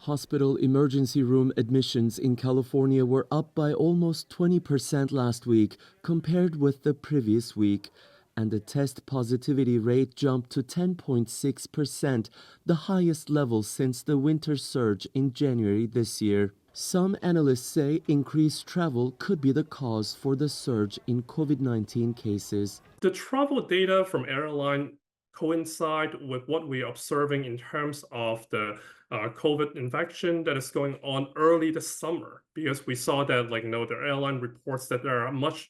Hospital emergency room admissions in California were up by almost 20% last week compared with the previous week, and the test positivity rate jumped to 10.6%, the highest level since the winter surge in January this year. Some analysts say increased travel could be the cause for the surge in COVID-19 cases. The travel data from airline coincide with what we're observing in terms of the COVID infection that is going on early this summer, because we saw that the airline reports that there are much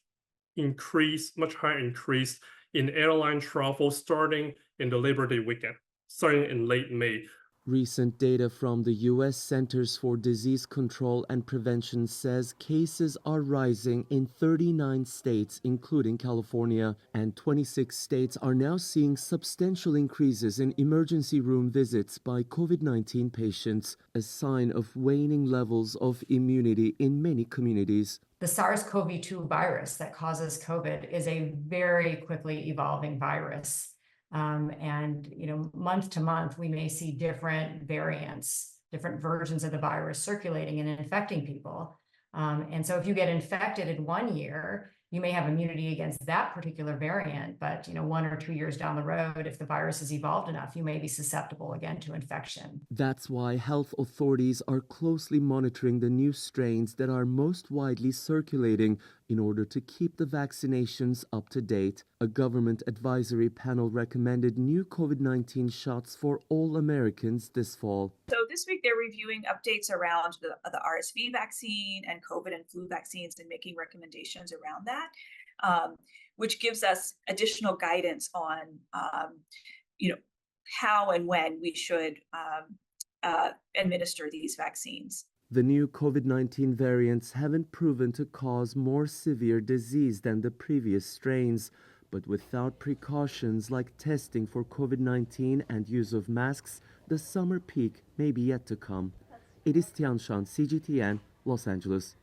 higher increase in airline travel starting in the Labor Day weekend, starting in late May. Recent data from the U.S. Centers for Disease Control and Prevention says cases are rising in 39 states, including California, and 26 states are now seeing substantial increases in emergency room visits by COVID-19 patients, a sign of waning levels of immunity in many communities. The SARS-CoV-2 virus that causes COVID is a very quickly evolving virus. Month to month, we may see different variants, different versions of the virus circulating and infecting people. And so if you get infected in 1 year, you may have immunity against that particular variant, but 1 or 2 years down the road, if the virus has evolved enough, you may be susceptible again to infection. That's why health authorities are closely monitoring the new strains that are most widely circulating in order to keep the vaccinations up to date. A government advisory panel recommended new COVID-19 shots for all Americans this fall. So this week they're reviewing updates around the RSV vaccine and COVID and flu vaccines and making recommendations around that, which gives us additional guidance on, how and when we should administer these vaccines. The new COVID-19 variants haven't proven to cause more severe disease than the previous strains, but without precautions like testing for COVID-19 and use of masks, the summer peak may be yet to come. It is Tianshan, CGTN, Los Angeles.